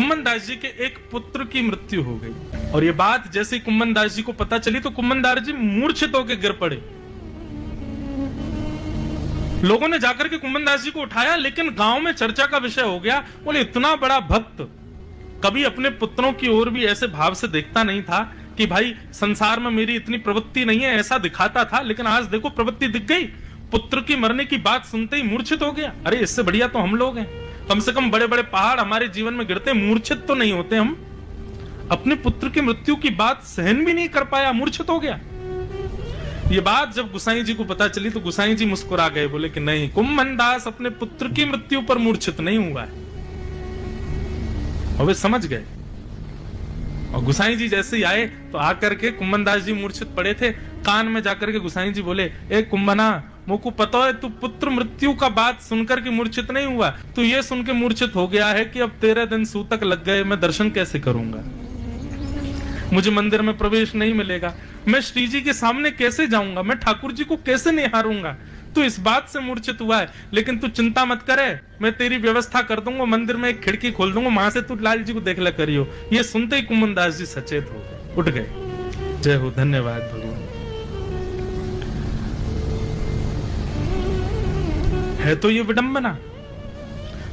कुम्मन दास जी के एक पुत्र की मृत्यु हो गई और ये बात जैसे ही कुम्मन दास जी को पता चली तो कुम्मन दास जी मूर्छित होकर गिर पड़े। लोगों ने जाकर के कुम्मन दास जी को उठाया, लेकिन गांव में चर्चा का विषय हो गया। बोले इतना बड़ा भक्त कभी अपने पुत्रों की ओर भी ऐसे भाव से देखता नहीं था कि भाई संसार में मेरी इतनी प्रवृत्ति नहीं है, ऐसा दिखाता था, लेकिन आज देखो प्रवृत्ति दिख गई। पुत्र की मरने की बात सुनते ही मूर्छित हो गया। अरे इससे बढ़िया तो हम लोग हैं, कम से कम बड़े बड़े पहाड़ हमारे जीवन में गिरते, मूर्छित तो नहीं होते हम। अपने पुत्र की मृत्यु की बात सहन भी नहीं कर पाया, मूर्छित हो गया। ये बात जब गुसाई जी को पता चली तो गुसाई जी मुस्कुरा गए, बोले कि नहीं, कुम्मन दास अपने पुत्र की मृत्यु पर मूर्छित नहीं हुआ है। और वे समझ गए। और गुसाई जी जैसे ही आए तो आकर के कुम्मन दास जी मूर्छित पड़े थे, कान में जाकर के गुसाई जी बोले, ए कुम्मना, मोको पता है तू पुत्र मृत्यु का बात सुनकर के मूर्छित नहीं हुआ, तू ये सुन के मूर्छित हो गया है कि अब 13 दिन सूतक लग गए, मैं दर्शन कैसे करूंगा, मुझे मंदिर में प्रवेश नहीं मिलेगा, मैं श्री जी के सामने कैसे जाऊंगा, मैं ठाकुर जी को कैसे निहारूंगा। तू इस बात से मूर्छित हुआ है, लेकिन तू चिंता मत करे, मैं तेरी व्यवस्था कर दूंगा, मंदिर में एक खिड़की खोल दूंगा, वहां से तू लाल जी को देख ले करियो। ये सुनते ही कुम्मन दास जी सचेत हो गए, उठ गए। जय हो, धन्यवाद भगवान। है तो ये विडंबना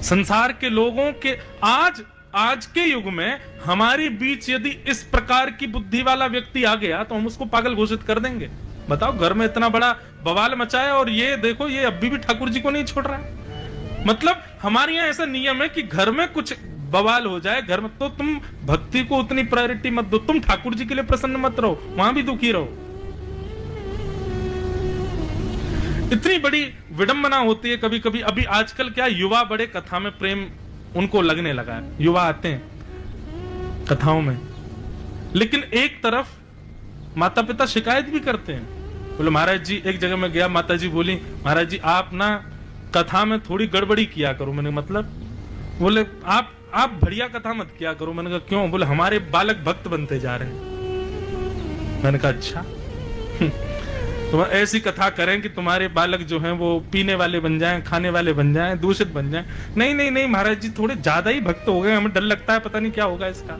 संसार के लोगों के। आज के युग में हमारे बीच यदि इस प्रकार की बुद्धि वाला व्यक्ति आ गया तो हम उसको पागल घोषित कर देंगे। बताओ, घर में इतना बड़ा बवाल मचाया और ये देखो, ये अभी भी ठाकुर जी को नहीं छोड़ रहा है। मतलब हमारे यहाँ ऐसा नियम है कि घर में कुछ बवाल हो जाए घर में तो तुम भक्ति को उतनी प्रायोरिटी मत दो, तुम ठाकुर जी के लिए प्रसन्न मत रहो, वहां भी दुखी रहो। इतनी बड़ी विडंबना होती है कभी कभी। अभी आजकल क्या युवा बड़े कथा में प्रेम उनको लगने लगा है, युवा आते हैं कथाओं में, लेकिन एक तरफ माता पिता शिकायत भी करते हैं। बोले महाराज जी, एक जगह में गया, माता जी बोली महाराज जी आप ना कथा में थोड़ी गड़बड़ी किया करो। मैंने मतलब, बोले आप बढ़िया कथा मत किया करो। मैंने कहा क्यों? बोले हमारे बालक भक्त बनते जा रहे हैं। मैंने कहा अच्छा तो ऐसी कथा करें कि तुम्हारे बालक जो हैं वो पीने वाले बन जाएं, खाने वाले बन जाएं, दूषित बन जाएं। नहीं नहीं नहीं महाराज जी, थोड़े ज्यादा ही भक्त हो गए, हमें डर लगता है, पता नहीं क्या होगा इसका।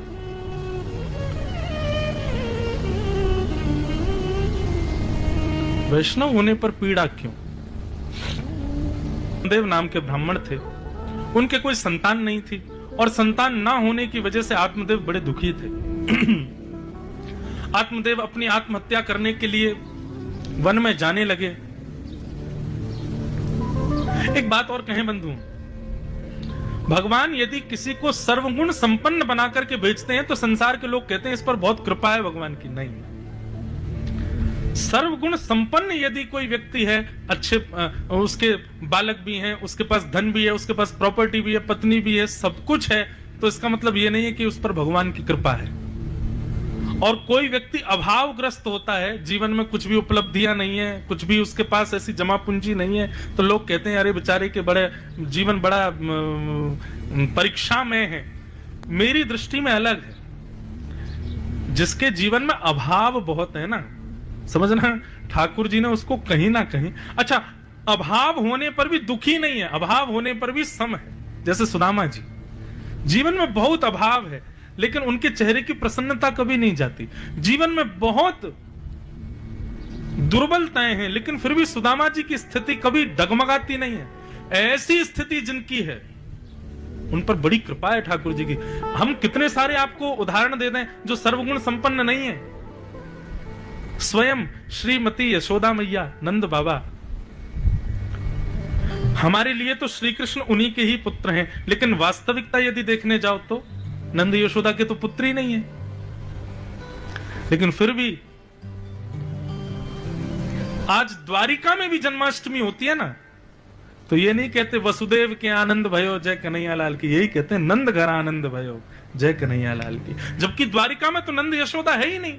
वैष्णव होने पर पीड़ा क्यों? देव नाम के ब्राह्मण थे, उनके कोई संतान नहीं थी और संतान ना होने की वजह से आत्मदेव बड़े दुखी थे। आत्मदेव अपनी आत्महत्या करने के लिए वन में जाने लगे। एक बात और कहें बंधु, भगवान यदि किसी को सर्वगुण संपन्न बना करके भेजते हैं तो संसार के लोग कहते हैं इस पर बहुत कृपा है भगवान की। नहीं, सर्वगुण संपन्न यदि कोई व्यक्ति है, अच्छे उसके बालक भी हैं, उसके पास धन भी है, उसके पास प्रॉपर्टी भी है, पत्नी भी है, सब कुछ है, तो इसका मतलब यह नहीं है कि उस पर भगवान की कृपा है। और कोई व्यक्ति अभावग्रस्त होता है, जीवन में कुछ भी उपलब्धियां नहीं है, कुछ भी उसके पास ऐसी जमा पूंजी नहीं है, तो लोग कहते हैं अरे बेचारे के बड़े जीवन बड़ा परीक्षा में है। मेरी दृष्टि में अलग है। जिसके जीवन में अभाव बहुत है ना, समझना, ठाकुर जी ने उसको कहीं ना कहीं, अच्छा अभाव होने पर भी दुखी नहीं है, अभाव होने पर भी सम है। जैसे सुदामा जी, जीवन में बहुत अभाव है लेकिन उनके चेहरे की प्रसन्नता कभी नहीं जाती। जीवन में बहुत दुर्बलताएं हैं लेकिन फिर भी सुदामा जी की स्थिति कभी डगमगाती नहीं है। ऐसी स्थिति जिनकी है उन पर बड़ी कृपा है ठाकुर जी की। हम कितने सारे आपको उदाहरण दे दें जो सर्वगुण संपन्न नहीं है। स्वयं श्रीमती यशोदा मैया, नंद बाबा, हमारे लिए तो श्री कृष्ण उन्हीं के ही पुत्र हैं, लेकिन वास्तविकता यदि देखने जाओ तो नंद यशोदा के तो पुत्र ही नहीं है। लेकिन फिर भी आज द्वारिका में भी जन्माष्टमी होती है ना, तो ये नहीं कहते वसुदेव के आनंद भयो जय कन्हैया लाल की, यही कहते हैं नंद घर आनंद भयो जय कन्हैया लाल की। जबकि द्वारिका में तो नंद यशोदा है ही नहीं,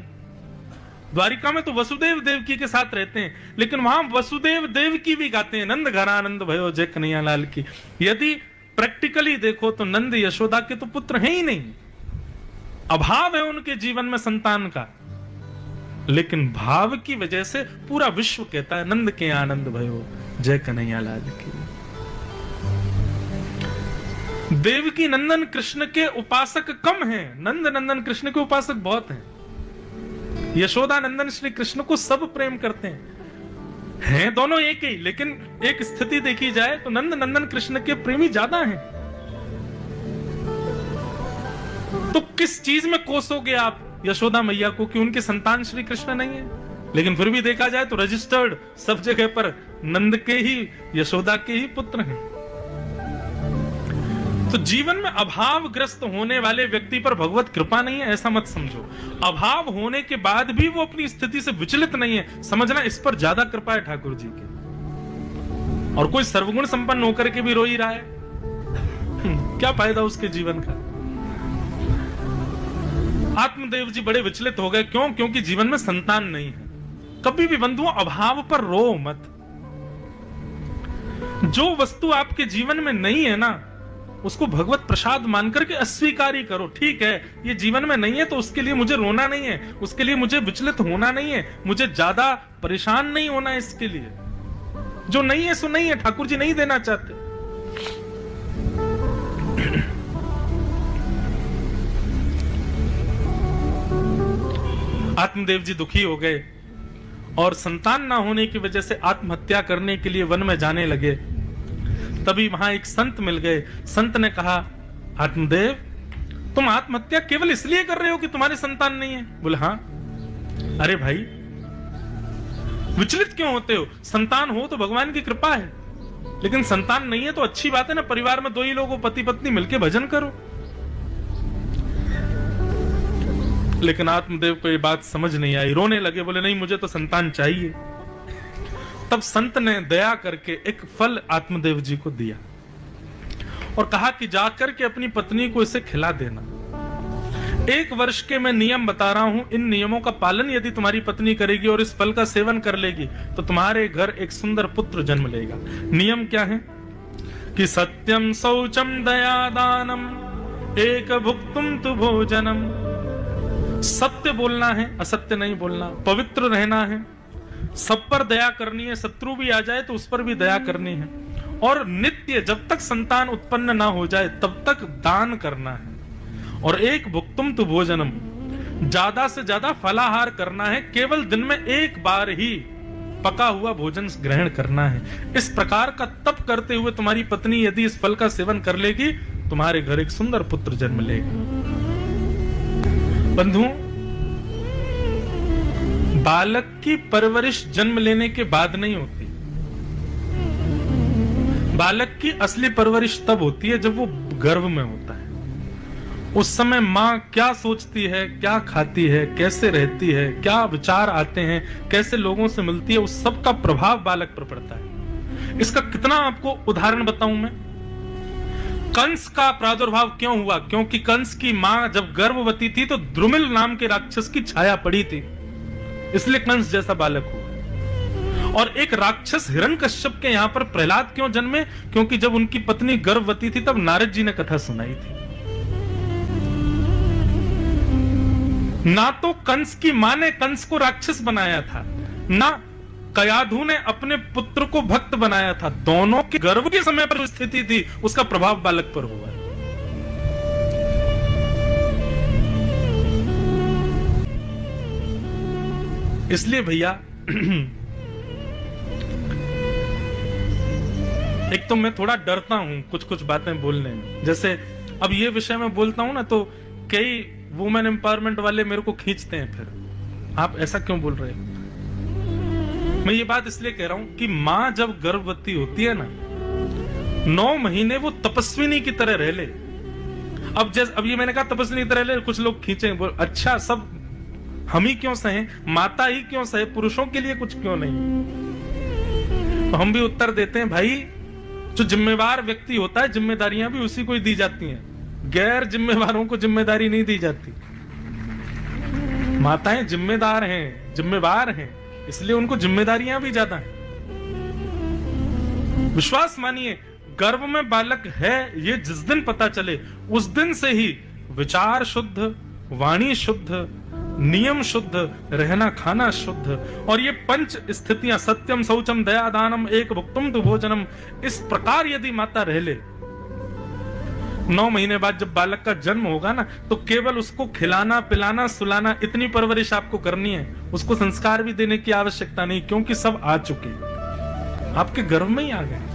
द्वारिका में तो वसुदेव देवकी के साथ रहते हैं, लेकिन वहां वसुदेव देवकी भी गाते हैं नंद घर आनंद भयो जय कन्हैया लाल की। यदि प्रैक्टिकली देखो तो नंद यशोदा के तो पुत्र हैं ही नहीं, अभाव है उनके जीवन में संतान का, लेकिन भाव की वजह से पूरा विश्व कहता है नंद के आनंद भयो जय कन्हैया लाल की। देवकी नंदन कृष्ण के उपासक कम हैं, नंद नंदन कृष्ण के उपासक बहुत हैं। यशोदा नंदन श्री कृष्ण को सब प्रेम करते हैं दोनों एक ही, लेकिन एक स्थिति देखी जाए तो नंद नंदन कृष्ण के प्रेमी ज्यादा हैं। तो किस चीज में कोसोगे आप यशोदा मैया को कि उनके संतान श्री कृष्ण नहीं है? लेकिन फिर भी देखा जाए तो रजिस्टर्ड सब जगह पर नंद के ही, यशोदा के ही पुत्र हैं। तो जीवन में अभावग्रस्त होने वाले व्यक्ति पर भगवत कृपा नहीं है ऐसा मत समझो। अभाव होने के बाद भी वो अपनी स्थिति से विचलित नहीं है, समझना इस पर ज्यादा कृपा है ठाकुर जी की। और कोई सर्वगुण संपन्न होकर के भी रो ही रहा है, क्या फायदा उसके जीवन का? आत्मदेव जी बड़े विचलित हो गए। क्यों? क्योंकि जीवन में संतान नहीं है। कभी भी बंधुओं अभाव पर रो मत। जो वस्तु आपके जीवन में नहीं है ना, उसको भगवत प्रसाद मानकर के अस्वीकार ही करो। ठीक है, ये जीवन में नहीं है तो उसके लिए मुझे रोना नहीं है, उसके लिए मुझे विचलित होना नहीं है, मुझे ज्यादा परेशान नहीं होना है इसके लिए। जो नहीं है सो नहीं है, ठाकुर जी नहीं देना चाहते। आत्मदेव जी दुखी हो गए और संतान ना होने की वजह से आत्महत्या करने के लिए वन में जाने लगे। तभी वहां एक संत मिल गए। संत ने कहा, आत्मदेव तुम आत्महत्या केवल इसलिए कर रहे हो कि तुम्हारे संतान नहीं है? बोले हाँ। अरे भाई विचलित क्यों होते हो? संतान हो तो भगवान की कृपा है, लेकिन संतान नहीं है तो अच्छी बात है ना, परिवार में दो ही लोगों पति पत्नी मिलके भजन करो। लेकिन आत्मदेव को ये बात समझ नहीं आई, रोने लगे। बोले नहीं, मुझे तो संतान चाहिए। तब संत ने दया करके एक फल आत्मदेव जी को दिया और कहा कि जाकर के अपनी पत्नी को इसे खिला देना। 1 वर्ष के मैं नियम बता रहा हूं, इन नियमों का पालन यदि तुम्हारी पत्नी करेगी और इस फल का सेवन कर लेगी तो तुम्हारे घर एक सुंदर पुत्र जन्म लेगा। नियम क्या है कि सत्यम शौचम दया दानम एक भुक्तुम तु भोजनम। सत्य बोलना है, असत्य नहीं बोलना, पवित्र रहना है, सब पर दया करनी है, शत्रु भी आ जाए तो उस पर भी दया करनी है, और नित्य जब तक संतान उत्पन्न ना हो जाए तब तक दान करना है। और एक भुक्तुम तु भोजनम, ज्यादा से ज्यादा फलाहार करना है, केवल दिन में 1 बार ही पका हुआ भोजन ग्रहण करना है। इस प्रकार का तप करते हुए तुम्हारी पत्नी यदि इस फल का सेवन कर लेगी, तुम्हारे घर एक सुंदर पुत्र जन्म लेगा। बंधुओं, बालक की परवरिश जन्म लेने के बाद नहीं होती। बालक की असली परवरिश तब होती है जब वो गर्भ में होता है। उस समय माँ क्या सोचती है, क्या खाती है, कैसे रहती है, क्या विचार आते हैं, कैसे लोगों से मिलती है, उस सब का प्रभाव बालक पर पड़ता है। इसका कितना आपको उदाहरण बताऊं मैं। कंस का प्रादुर्भाव क्यों हुआ? क्योंकि कंस की मां जब गर्भवती थी तो द्रुमिल नाम के राक्षस की छाया पड़ी थी, इसलिए कंस जैसा बालक हुआ। और एक राक्षस हिरण्यकश्यप के यहां पर प्रहलाद क्यों जन्मे? क्योंकि जब उनकी पत्नी गर्भवती थी तब नारद जी ने कथा सुनाई थी। ना तो कंस की मां ने कंस को राक्षस बनाया था, ना कयाधु ने अपने पुत्र को भक्त बनाया था। दोनों के गर्भ के समय पर स्थिति थी, उसका प्रभाव बालक पर हुआ। इसलिए भैया एक तो मैं थोड़ा डरता हूं कुछ बातें बोलने में। जैसे अब ये विषय में बोलता हूं ना तो कई वुमेन एम्पावरमेंट वाले मेरे को खींचते हैं, फिर आप ऐसा क्यों बोल रहे हो? मैं ये बात इसलिए कह रहा हूं कि मां जब गर्भवती होती है ना, 9 महीने वो तपस्विनी की तरह रह ले। अब ये मैंने कहा तपस्विनी की तरह ले, कुछ लोग खींचे, अच्छा सब हम ही क्यों सहे, माता ही क्यों सहे, पुरुषों के लिए कुछ क्यों नहीं? तो हम भी उत्तर देते हैं, भाई जो जिम्मेवार व्यक्ति होता है जिम्मेदारियां भी उसी को ही दी जाती हैं, गैर जिम्मेवारों को जिम्मेदारी नहीं दी जाती। माताएं जिम्मेदार हैं, जिम्मेवार हैं, इसलिए उनको जिम्मेदारियां भी ज्यादा हैं। विश्वास मानिए, गर्भ में बालक है ये जिस दिन पता चले उस दिन से ही विचार शुद्ध, वाणी शुद्ध, नियम शुद्ध, रहना खाना शुद्ध, और ये 5 स्थितियां सत्यम शौचम दया दानम एक भुक्तुम तु भोजनम, इस प्रकार यदि माता रह ले 9 महीने बाद जब बालक का जन्म होगा ना, तो केवल उसको खिलाना पिलाना सुलाना इतनी परवरिश आपको करनी है, उसको संस्कार भी देने की आवश्यकता नहीं, क्योंकि सब आ चुके, आपके गर्भ में ही आ गए।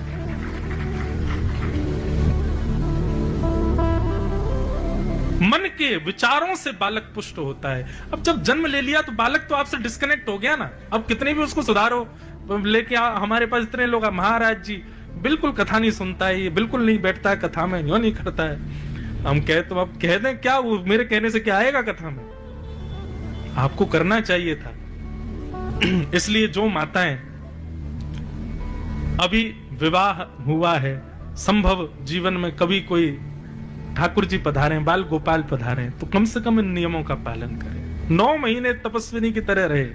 मन के विचारों से बालक पुष्ट होता है। अब जब जन्म ले लिया तो बालक तो आपसे डिस्कनेक्ट हो गया ना। अब कितने भी उसको सुधारो, लेके हमारे पास इतने लोग, महाराज जी बिल्कुल कथा नहीं सुनता है, ये बिल्कुल नहीं बैठता है कथा में, यूं नहीं करता है। हम कहे तो अब कह दें क्या, वो मेरे कहने से क्या आएगा कथा में? आपको करना चाहिए था। इसलिए जो माताएं अभी विवाह हुआ है, संभव जीवन में कभी कोई ठाकुर जी पधारे, बाल गोपाल पधारे, तो कम से कम इन नियमों का पालन करें। 9 महीने तपस्विनी की तरह रहे।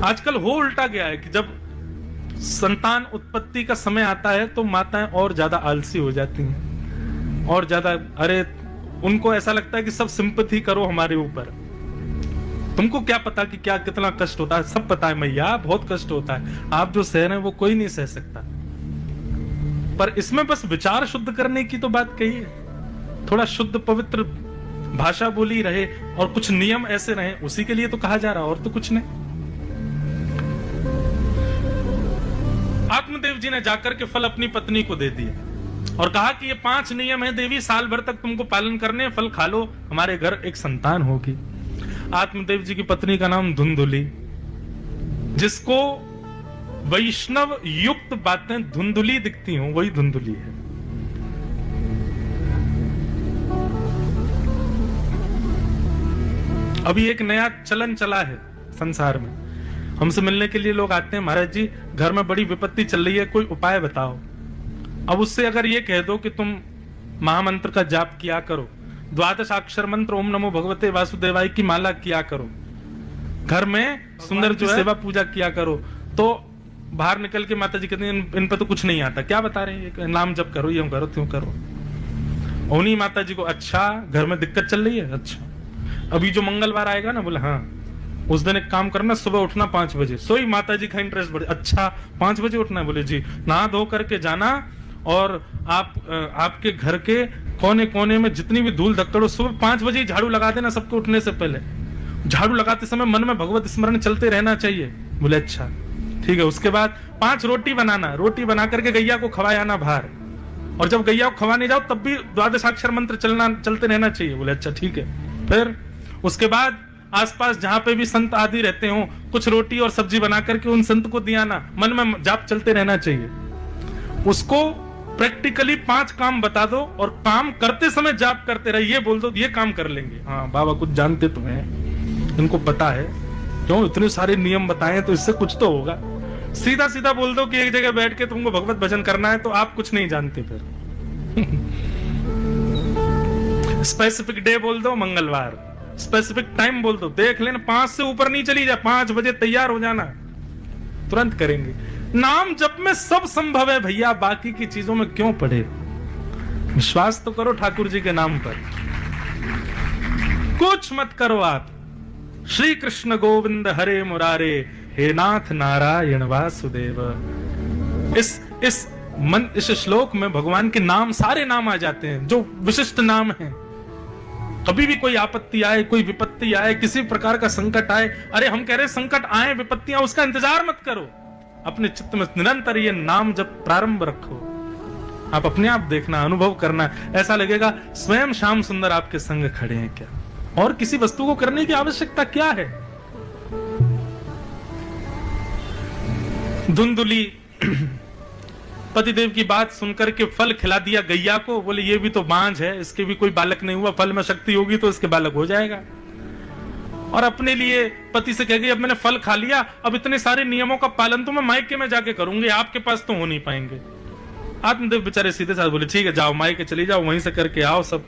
आजकल हो उल्टा गया है कि जब संतान उत्पत्ति का समय आता है तो माताएं और ज्यादा आलसी हो जाती हैं, और ज्यादा, अरे उनको ऐसा लगता है कि सब सिंपैथी करो हमारे ऊपर। तुमको क्या पता कि क्या कितना कष्ट होता है? सब पता है मैया, बहुत कष्ट होता है। आप जो सह रहे हैं वो कोई नहीं सह सकता। पर इसमें बस विचार शुद्ध करने की तो बात कही है। थोड़ा शुद्ध पवित्र भाषा बोली रहे और कुछ नियम ऐसे रहे, उसी के लिए तो कहा जा रहा, और तो कुछ नहीं। आत्मदेव जी ने जाकर के फल अपनी पत्नी को दे दिए और कहा कि ये 5 नियम है देवी, साल भर तक तुमको पालन करने, फल खा लो, हमारे घर एक संतान होगी। आत्मदेव जी की पत्नी का नाम धुंधुली, जिसको वैष्णव युक्त बातें धुंधुली दिखती हूं, वही धुंधुली है। अभी एक नया चलन चला है संसार में, हमसे मिलने के लिए लोग आते हैं, महाराज जी घर में बड़ी विपत्ति चल रही है, कोई उपाय बताओ। अब उससे अगर ये कह दो कि तुम महामंत्र का जाप किया करो, 12 अक्षर मंत्र ओम नमो भगवते वासुदेवाय की माला किया करो, घर में सुंदर जो सेवा पूजा किया करो, तो बाहर निकल के माता जी कहते हैं इन पर तो कुछ नहीं आता, क्या बता रहे हैं, नाम जप करो, यूं करो त्यों करो। उन्हीं माता जी को, अच्छा घर में दिक्कत चल रही है, अच्छा अभी जो मंगलवार आएगा ना, बोले हाँ उस दिन एक काम करना, सुबह उठना 5 बजे। सोई माता जी का इंटरेस्ट बढ़े, अच्छा 5 बजे उठना है, बोले जी नहा धो करके जाना, और आपके घर के कोने कोने में जितनी भी धूल धक्कड़ हो, सुबह 5 बजे ही झाड़ू लगा देना सबको उठने से पहले। झाड़ू लगाते समय मन में भगवत स्मरण चलते रहना चाहिए। बोले अच्छा ठीक है। उसके बाद 5 रोटी बनाना, रोटी बना करके गैया को खवाया आना बाहर, और जब गैया को खवाने जाओ तब भी 12 अक्षर मंत्र चलते रहना चाहिए। बोले अच्छा ठीक है। फिर उसके बाद आसपास जहां पे भी संत आदि रहते हो, कुछ रोटी और सब्जी बना करके उन संत को दिया ना, मन में जाप चलते रहना चाहिए। उसको प्रैक्टिकली 5 काम बता दो और काम करते समय जाप करते रहे, ये बोल दो ये काम कर लेंगे। हाँ बाबा कुछ जानते तो हैं, इनको पता है, क्यों इतने सारे नियम बताए तो इससे कुछ तो होगा। सीधा सीधा बोल दो कि एक जगह बैठ के तुमको भगवत भजन करना है, तो आप कुछ नहीं जानते। फिर स्पेसिफिक डे बोल दो, मंगलवार, स्पेसिफिक टाइम बोल दो, देख लेना 5 से ऊपर नहीं चली जा, 5 बजे तैयार हो जाना, तुरंत करेंगे। नाम जप में सब संभव है भैया, बाकी की चीजों में क्यों पड़े। विश्वास तो करो ठाकुर जी के नाम पर, कुछ मत करो आप। श्री कृष्ण गोविंद हरे मुरारे, हे नाथ नारायण वासुदेव। इस श्लोक में भगवान के नाम, सारे नाम आ जाते हैं जो विशिष्ट नाम हैं। कभी भी कोई आपत्ति आए, कोई विपत्ति आए, किसी प्रकार का संकट आए, अरे हम कह रहे संकट आए, विपत्तियां, उसका इंतजार मत करो, अपने चित्त में निरंतर ये नाम जब प्रारंभ रखो। आप अपने आप देखना, अनुभव करना, ऐसा लगेगा स्वयं श्याम सुंदर आपके संग खड़े हैं क्या, और किसी वस्तु को करने की आवश्यकता क्या है। धुंधुली पतिदेव की बात सुनकर के फल खिला दिया गैया को, बोले ये भी तो बांझ है, इसके भी कोई बालक नहीं हुआ, फल में शक्ति होगी तो इसके बालक हो जाएगा। और अपने लिए पति से कह गई अब मैंने फल खा लिया, अब इतने सारे नियमों का पालन तो मैं मायके में जाके करूंगी, आपके पास तो हो नहीं पाएंगे। आत्मदेव बेचारे सीधे साथ बोले ठीक है जाओ मायके चली जाओ, वहीं से करके आओ सब।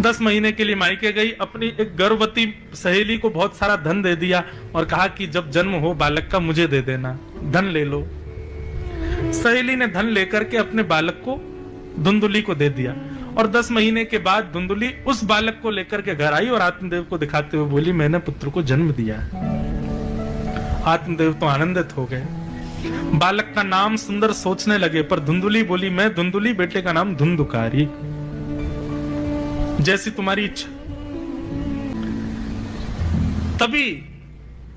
10 महीने के लिए मायके गई, अपनी एक गर्भवती सहेली को बहुत सारा धन दे दिया और कहा कि जब जन्म हो बालक का मुझे दे देना, धन ले लो। सहेली ने धन लेकर के अपने बालक को धुंधुली को दे दिया, और 10 महीने के बाद धुंधुली उस बालक को लेकर के घर आई और आत्मदेव को दिखाते हुए बोली मैंने पुत्र को जन्म दिया। आत्मदेव तो आनंदित हो गए बालक का नाम सुंदर सोचने लगे, पर धुंधुली बोली, मैं धुंधुली, बेटे का नाम धुंधुकारी, जैसी तुम्हारी इच्छा। तभी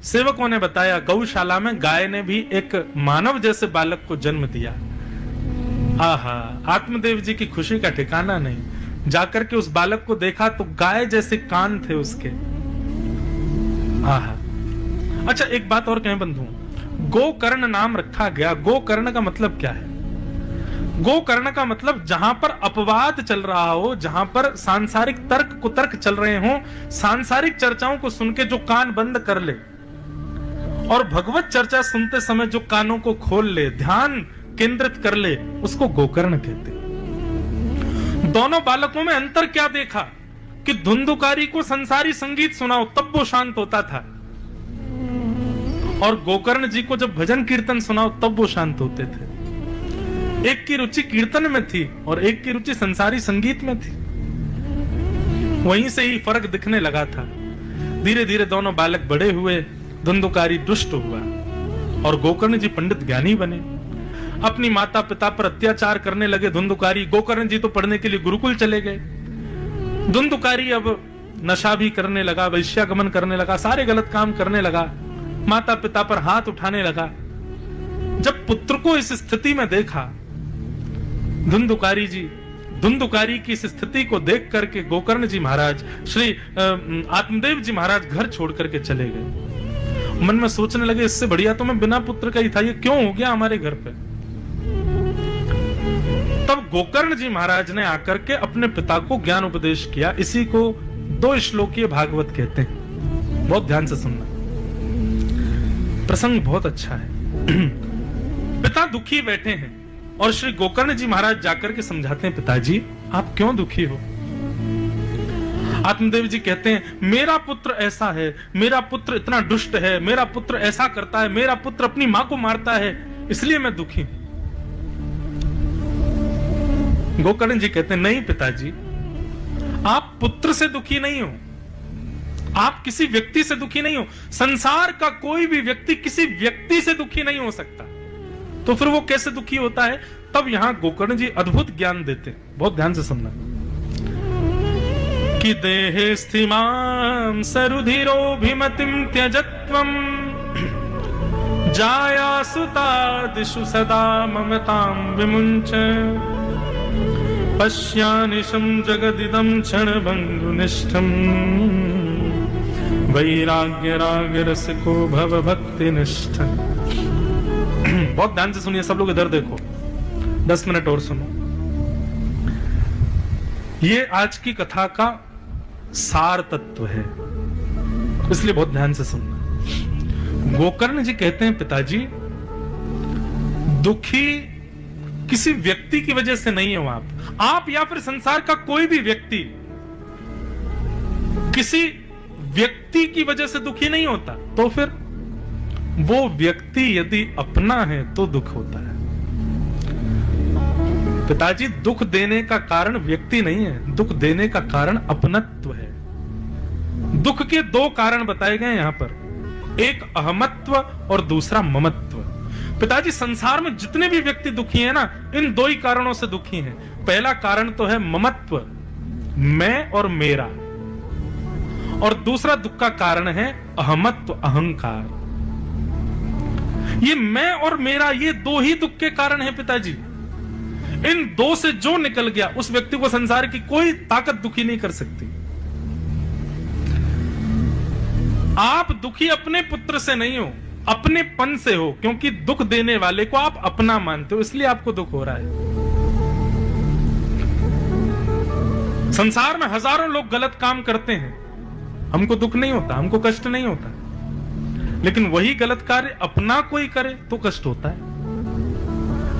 सेवकों ने बताया, गौशाला में गाय ने भी एक मानव जैसे बालक को जन्म दिया। आहा, आत्मदेव जी की खुशी का ठिकाना नहीं। जाकर के उस बालक को देखा तो गाय जैसे कान थे उसके। आहा। अच्छा, एक बात और कहें बंधु, गोकर्ण नाम रखा गया। गोकर्ण का मतलब क्या है? गोकर्ण का मतलब जहां पर अपवाद चल रहा हो, जहां पर सांसारिक तर्क कुतर्क चल रहे हो, सांसारिक चर्चाओं को सुन के जो कान बंद कर ले और भगवत चर्चा सुनते समय जो कानों को खोल ले, ध्यान केंद्रित कर ले, उसको गोकर्ण कहते। दोनों बालकों में अंतर क्या देखा कि धुंधुकारी को संसारी संगीत सुनाओ तब वो शांत होता था, और गोकर्ण जी को जब भजन कीर्तन सुनाओ तब वो शांत होते थे। एक की रुचि कीर्तन में थी और एक की रुचि संसारी संगीत में थी। वहीं से ही फर्क दिखने लगा था। धीरे धीरे दोनों बालक बड़े हुए, धुंधुकारी दुष्ट हुआ और गोकर्ण जी पंडित ज्ञानी बने। अपनी माता पिता पर अत्याचार करने लगे धुंधुकारी। गोकर्ण जी तो पढ़ने के लिए गुरुकुल चले गए। धुंधुकारी अब नशा भी करने लगा, वैश्यागमन करने लगा, सारे गलत काम करने लगा, माता पिता पर हाथ उठाने लगा। जब पुत्र को इस स्थिति में देखा, धुंधुकारी की इस स्थिति को देख करके गोकर्ण जी महाराज, श्री आत्मदेव जी महाराज घर छोड़ करके चले गए। मन में सोचने लगे, इससे बढ़िया तो मैं बिना पुत्र का ही था, ये क्यों हो गया हमारे घर पे? तब गोकर्ण जी महाराज ने आकर के अपने पिता को ज्ञान उपदेश किया। इसी को 2 श्लोकीय भागवत कहते हैं। बहुत ध्यान से सुनना, प्रसंग बहुत अच्छा है। पिता दुखी बैठे हैं और श्री गोकर्ण जी महाराज जाकर के समझाते हैं, पिताजी आप क्यों दुखी हो? आत्मदेव जी कहते हैं, मेरा पुत्र ऐसा है, मेरा पुत्र इतना दुष्ट है, मेरा पुत्र ऐसा करता है, मेरा पुत्र अपनी मां को मारता है, इसलिए मैं दुखी हूं। गोकर्ण जी कहते हैं, नहीं पिताजी, आप पुत्र से दुखी नहीं हो, आप किसी व्यक्ति से दुखी नहीं हो। संसार का कोई भी व्यक्ति किसी व्यक्ति से दुखी नहीं हो सकता, तो फिर वो कैसे दुखी होता है? तब यहां गोकर्ण जी अद्भुत ज्ञान देते हैं। बहुत ध्यान से सुनना कि देहे स्थिमां सरुधिरोभिमतिं त्यजत्वं जाया सुतादिषु सदा ममतां विमुञ्च पश्यानिशं जगदिदं क्षणभङ्गुनिष्ठम् वैराग्य राग रसिको भव भक्तिनिष्ठ। बहुत ध्यान से सुनिए सब लोग, इधर देखो, 10 मिनट और सुनो। ये आज की कथा का सार तत्व है, इसलिए बहुत ध्यान से सुनना। गोकर्ण जी कहते हैं, पिताजी दुखी किसी व्यक्ति की वजह से नहीं हो आप या फिर संसार का कोई भी व्यक्ति किसी व्यक्ति की वजह से दुखी नहीं होता, तो फिर वो व्यक्ति यदि अपना है तो दुख होता है। पिताजी दुख देने का कारण व्यक्ति नहीं है, दुख देने का कारण अपनत्व है। दुख के 2 कारण बताए गए यहां पर, एक अहमत्व और दूसरा ममत्व। पिताजी संसार में जितने भी व्यक्ति दुखी हैं ना, इन 2 ही कारणों से दुखी हैं। पहला कारण तो है ममत्व, मैं और मेरा, और दूसरा दुख का कारण है अहमत्व, अहंकार। ये मैं और मेरा, ये 2 ही दुख के कारण है पिताजी। इन 2 से जो निकल गया उस व्यक्ति को संसार की कोई ताकत दुखी नहीं कर सकती। आप दुखी अपने पुत्र से नहीं हो, अपने पन से हो, क्योंकि दुख देने वाले को आप अपना मानते हो, इसलिए आपको दुख हो रहा है। संसार में हजारों लोग गलत काम करते हैं, हमको दुख नहीं होता, हमको कष्ट नहीं होता, लेकिन वही गलत कार्य अपना कोई करे तो कष्ट होता है।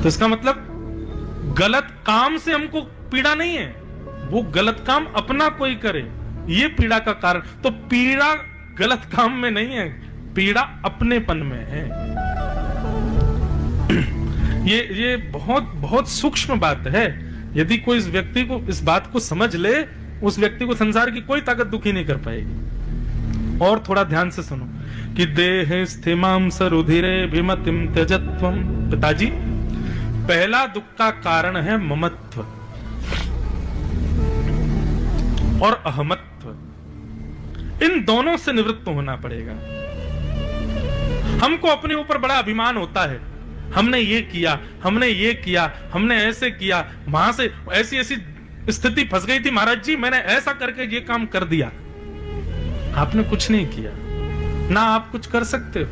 तो इसका मतलब गलत काम से हमको पीड़ा नहीं है, वो गलत काम अपना कोई करे, ये पीड़ा का कारण। तो पीड़ा गलत काम में नहीं है, पीड़ा अपनेपन में है। ये बहुत बहुत सूक्ष्म बात है। यदि कोई इस व्यक्ति को, इस बात को समझ ले, उस व्यक्ति को संसार की कोई ताकत दुखी नहीं कर पाएगी। और थोड़ा ध्यान से सुनो कि देह स्थिमां सरुधिरे विमतिम त्यजत्वम। पिताजी, पहला दुख का कारण है ममत्व और अहमत्व। इन दोनों से निवृत्त होना पड़ेगा। हमको अपने ऊपर बड़ा अभिमान होता है, हमने ये किया, हमने ये किया, हमने ऐसे किया, वहां से ऐसी ऐसी स्थिति फंस गई थी महाराज जी, मैंने ऐसा करके ये काम कर दिया। आपने कुछ नहीं किया, ना आप कुछ कर सकते हो।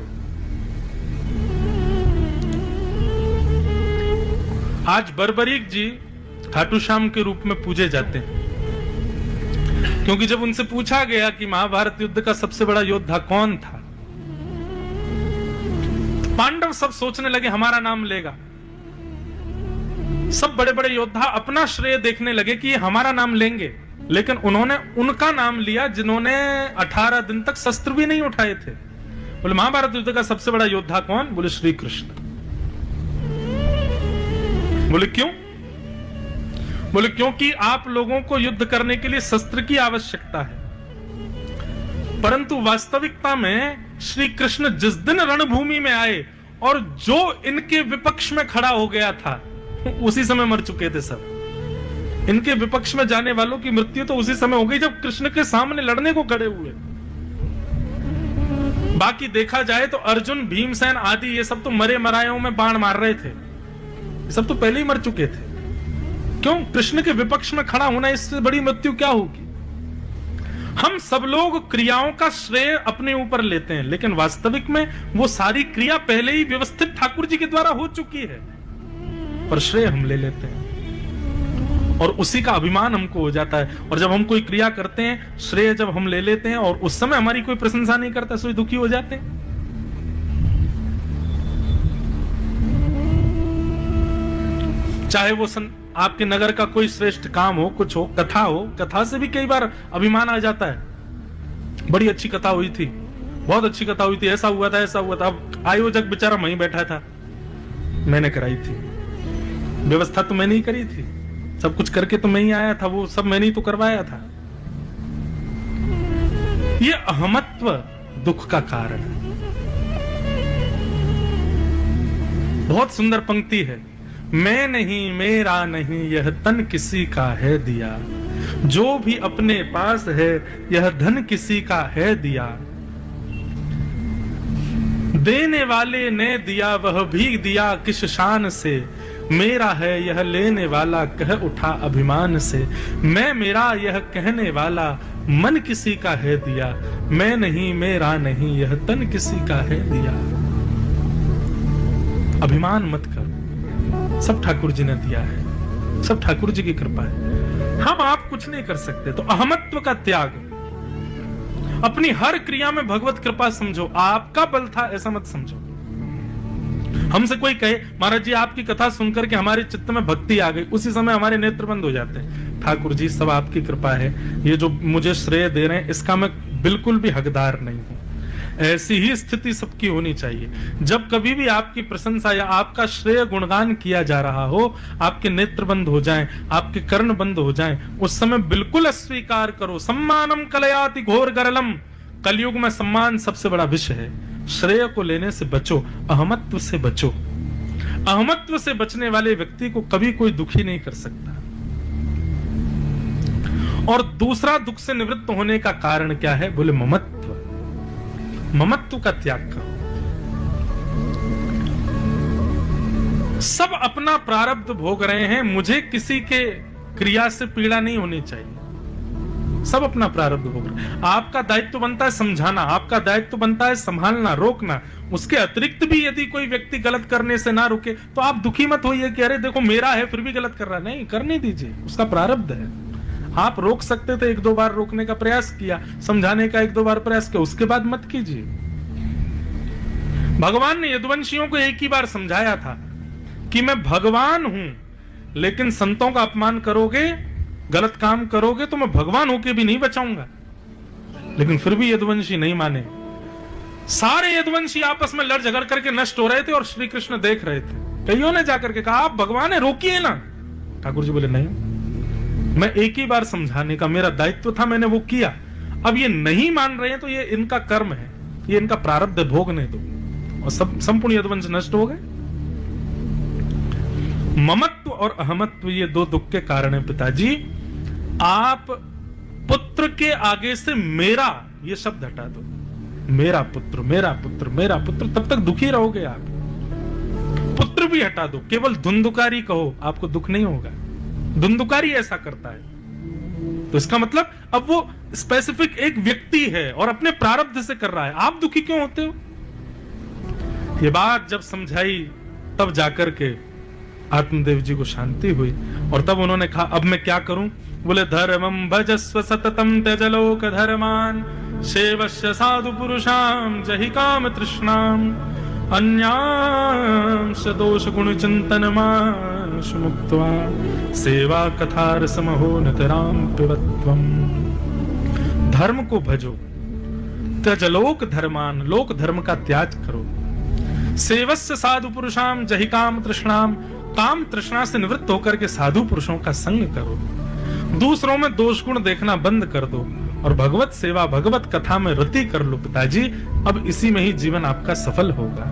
आज बर्बरीक जी खाटू श्याम के रूप में पूजे जाते हैं, क्योंकि जब उनसे पूछा गया कि महाभारत युद्ध का सबसे बड़ा योद्धा कौन था, पांडव सब सोचने लगे हमारा नाम लेगा। सब बड़े बड़े योद्धा अपना श्रेय देखने लगे कि ये हमारा नाम लेंगे, लेकिन उन्होंने उनका नाम लिया जिन्होंने 18 दिन तक शस्त्र भी नहीं उठाए थे। बोले महाभारत युद्ध का सबसे बड़ा योद्धा कौन? बोले श्री कृष्ण। बोले क्यों? बोले क्योंकि आप लोगों को युद्ध करने के लिए शस्त्र की आवश्यकता है, परंतु वास्तविकता में श्री कृष्ण जिस दिन रणभूमि में आए और जो इनके विपक्ष में खड़ा हो गया था, उसी समय मर चुके थे सब। इनके विपक्ष में जाने वालों की मृत्यु तो उसी समय हो गई जब कृष्ण के सामने लड़ने को खड़े हुए। बाकी देखा जाए तो अर्जुन, भीमसेन आदि ये सब तो मरे मरायों में बाण मार रहे थे, ये सब तो पहले ही मर चुके थे। क्यों? कृष्ण के विपक्ष में खड़ा होना, इससे बड़ी मृत्यु क्या होगी? हम सब लोग क्रियाओं का श्रेय अपने ऊपर लेते हैं, लेकिन वास्तविक में वो सारी क्रिया पहले ही व्यवस्थित ठाकुर जी के द्वारा हो चुकी है, पर श्रेय हम ले लेते हैं और उसी का अभिमान हमको हो जाता है। और जब हम कोई क्रिया करते हैं, श्रेय जब हम ले लेते हैं और उस समय हमारी कोई प्रशंसा नहीं करता, सो दुखी हो जाते हैं। चाहे वो आपके नगर का कोई श्रेष्ठ काम हो, कुछ हो, कथा हो, कथा से भी कई बार अभिमान आ जाता है। बड़ी अच्छी कथा हुई थी, बहुत अच्छी कथा हुई थी, ऐसा हुआ था, ऐसा हुआ था। अब आयोजक बेचारा वहीं बैठा था, मैंने कराई थी, व्यवस्था तो मैंने ही करी थी, सब कुछ करके तो मैं ही आया था, वो सब मैंने ही तो करवाया था। ये अहमत्व दुख का कारण है। बहुत सुंदर पंक्ति है, मैं नहीं मेरा नहीं यह तन किसी का है दिया, जो भी अपने पास है यह धन किसी का है दिया, देने वाले ने दिया वह भी दिया किस शान से, मेरा है यह लेने वाला कह उठा अभिमान से, मैं मेरा यह कहने वाला मन किसी का है दिया, मैं नहीं मेरा नहीं यह तन किसी का है दिया। अभिमान मत करो, सब ठाकुर जी ने दिया है, सब ठाकुर जी की कृपा है, हम आप कुछ नहीं कर सकते। तो अहमत्व का त्याग, अपनी हर क्रिया में भगवत कृपा समझो, आपका बल था ऐसा मत समझो। हमसे कोई कहे महाराज जी आपकी कथा सुनकर के हमारे चित्त में भक्ति आ गई, उसी समय हमारे नेत्र बंद हो जाते हैं। ठाकुर जी सब आपकी कृपा है, ये जो मुझे श्रेय दे रहे हैं इसका मैं बिल्कुल भी हकदार नहीं हूं। ऐसी ही स्थिति सबकी होनी चाहिए। जब कभी भी आपकी प्रशंसा या आपका श्रेय गुणगान किया जा रहा हो, आपके नेत्र बंद हो जाएं, आपके कर्ण बंद हो जाएं, उस समय बिल्कुल अस्वीकार करो। सम्मानम कलयाति घोर गरलम, कलयुग में सम्मान सबसे बड़ा विषय है। श्रेय को लेने से बचो, अहमत्व से बचो। अहमत्व से बचने वाले व्यक्ति को कभी कोई दुखी नहीं कर सकता। और दूसरा दुख से निवृत्त होने का कारण क्या है? बोले ममत्व। ममत्व का त्याग करो। सब अपना प्रारब्ध भोग रहे हैं, मुझे किसी के क्रिया से पीड़ा नहीं होनी चाहिए। सब अपना प्रारब्ध भोग रहे हैं। आपका दायित्व बनता है समझाना, आपका दायित्व बनता है संभालना, रोकना। उसके अतिरिक्त भी यदि कोई व्यक्ति गलत करने से ना रुके तो आप दुखी मत होइए कि अरे देखो मेरा है फिर भी गलत कर रहा है। नहीं, करने दीजिए, उसका प्रारब्ध है। आप रोक सकते थे, 1-2 बार रोकने का प्रयास किया, समझाने का 1-2 बार प्रयास किया, उसके बाद मत कीजिए। भगवान ने यदुवंशियों को एक ही बार समझाया था कि मैं भगवान हूं, लेकिन संतों का अपमान करोगे, गलत काम करोगे तो मैं भगवान होके भी नहीं बचाऊंगा। लेकिन फिर भी यदुवंशी नहीं माने। सारे यदुवंशी आपस में लड़ झगड़ करके नष्ट हो रहे थे और श्री कृष्ण देख रहे थे। कईयों ने जाकर के कहा आप भगवान है, रोकिए ना। ठाकुर जी बोले नहीं, मैं एक ही बार समझाने का मेरा दायित्व था, मैंने वो किया। अब ये नहीं मान रहे हैं तो ये इनका कर्म है, ये इनका प्रारब्ध भोगने दो, और सब संपूर्ण यदुवंश नष्ट हो गए। ममत्व और अहमत्व ये दो दुख के कारण है पिताजी। आप पुत्र के आगे से मेरा ये शब्द हटा दो, मेरा पुत्र मेरा पुत्र मेरा पुत्र, तब तक दुखी रहोगे आप। पुत्र भी हटा दो, केवल धुंधुकारी कहो, आपको दुख नहीं होगा। धुंधुकारी ऐसा करता है, तो इसका मतलब अब वो स्पेसिफिक एक व्यक्ति है और अपने प्रारब्ध से कर रहा है, आप दुखी क्यों होते हो? ये बात जब समझाई तब जाकर के आत्मदेव जी को शांति हुई, और तब उन्होंने कहा अब मैं क्या करूं? बोले धर्मं भजस्व सततम त्यजलोक धर्मान सेवस्य साधु पुरुषाम जहि काम तृष्णाम अन्यांश दोष गुण चिंतन मानुष मुक्त्वा सेवा कथार समहो नितराम पिबत्वम। धर्म को भजो, त्यजलोक धर्मान, लोक धर्म का त्याग करो। सेवस्य साधु पुरुषाम जहि काम तृष्णाम, काम तृष्णा से निवृत्त होकर के साधु पुरुषों का संग करो। दूसरों में दोष गुण देखना बंद कर दो और भगवत सेवा भगवत कथा में रति कर लो पिताजी। अब इसी में ही जीवन आपका सफल होगा।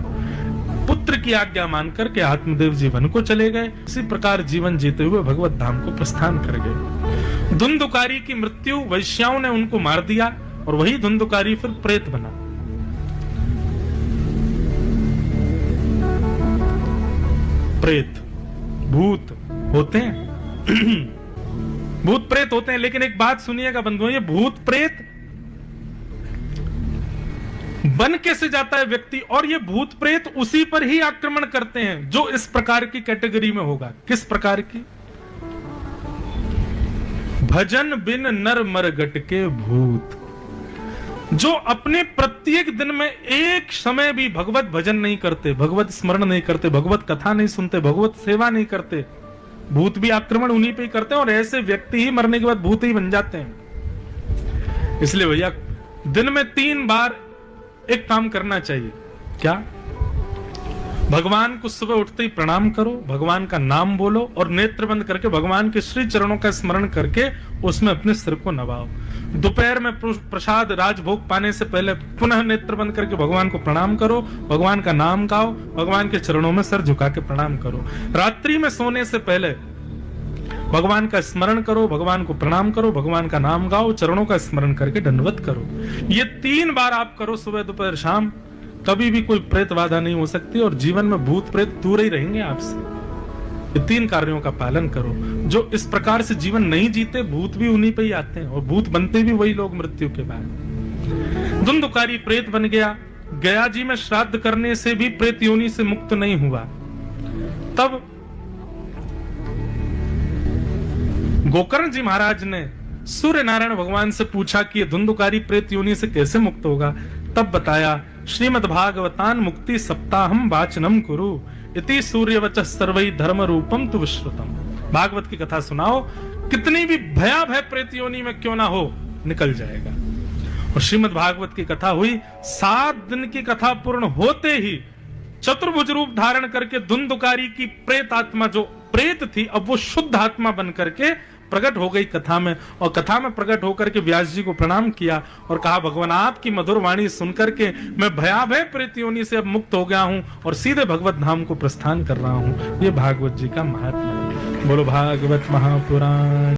पुत्र की आज्ञा मानकर के आत्मदेव जी वन को चले गए, इसी प्रकार जीवन जीते हुए भगवत धाम को प्रस्थान कर गए। धुंधुकारी की मृत्यु वैश्याओं ने उनको मार दिया और वही धुंधुकारी फिर प्रेत बना। प्रेत भूत होते हैं भूत प्रेत होते हैं, लेकिन एक बात सुनिएगा बंधुओं, ये भूत प्रेत बन कैसे जाता है व्यक्ति, और ये भूत प्रेत उसी पर ही आक्रमण करते हैं जो इस प्रकार की कैटेगरी में होगा। किस प्रकार की? भजन बिन नर मर गट के भूत, जो अपने प्रत्येक दिन में एक समय भी भगवत भजन नहीं करते, भगवत स्मरण नहीं करते, भगवत कथा नहीं सुनते, भगवत सेवा नहीं करते, भूत भी आक्रमण उन्हीं पे ही करते हैं, और ऐसे व्यक्ति ही मरने के बाद भूत ही बन जाते हैं। इसलिए भैया दिन में 3 बार एक काम करना चाहिए। क्या? भगवान को सुबह उठते ही प्रणाम करो, भगवान का नाम बोलो और नेत्र बंद करके भगवान के श्री चरणों का स्मरण करके उसमें अपने सिर को नवाओ। दोपहर में प्रसाद राजभोग पाने से पहले पुनः नेत्र बंद करके भगवान को प्रणाम करो, भगवान का नाम गाओ, भगवान के चरणों में सर झुका के प्रणाम करो। रात्रि में सोने से पहले भगवान का स्मरण करो, भगवान को प्रणाम करो, भगवान का नाम गाओ, चरणों का स्मरण करके दंडवत करो। ये 3 बार आप करो, सुबह दोपहर शाम। कभी भी कोई प्रेत बाधा नहीं हो सकती और जीवन में भूत प्रेत दूर ही रहेंगे आपसे। ये 3 कार्यों का पालन करो। जो इस प्रकार से जीवन नहीं जीते, भूत भी उन्हीं पे ही आते हैं और भूत बनते भी वही लोग मृत्यु के बाद। धुंधुकारी प्रेत बन गया, गया जी में श्राद्ध करने से भी प्रेत योनि से मुक्त नहीं हुआ। तब गोकर्ण जी महाराज ने सूर्य नारायण भगवान से पूछा कि ये धुंधुकारी प्रेत योनि से कैसे मुक्त होगा। तब बताया, श्रीमद् भागवतान मुक्ति सप्ताहम वाचनम कुरु इति सूर्यवचः सर्वै धर्म रूपम तु विश्रुतम। भागवत की कथा सुनाओ, कितनी भी भयाभय प्रेत योनि में क्यों ना हो, निकल जाएगा। और श्रीमद् भागवत की कथा हुई। 7 दिन की कथा पूर्ण होते ही चतुर्भुज रूप धारण करके धुंधुकारी की प्रेत आत्मा, जो प्रेत थी, अब वो शुद्ध आत्मा बन करके प्रकट हो गई कथा में। और कथा में प्रकट होकर के व्यास जी को प्रणाम किया और कहा, भगवान आपकी मधुर वाणी सुनकर के मैं भयाभय प्रेत योनि से अब मुक्त हो गया हूं और सीधे भगवत धाम को प्रस्थान कर रहा हूं। ये भागवत जी का महात्मा है। बोलो भागवत महापुराण।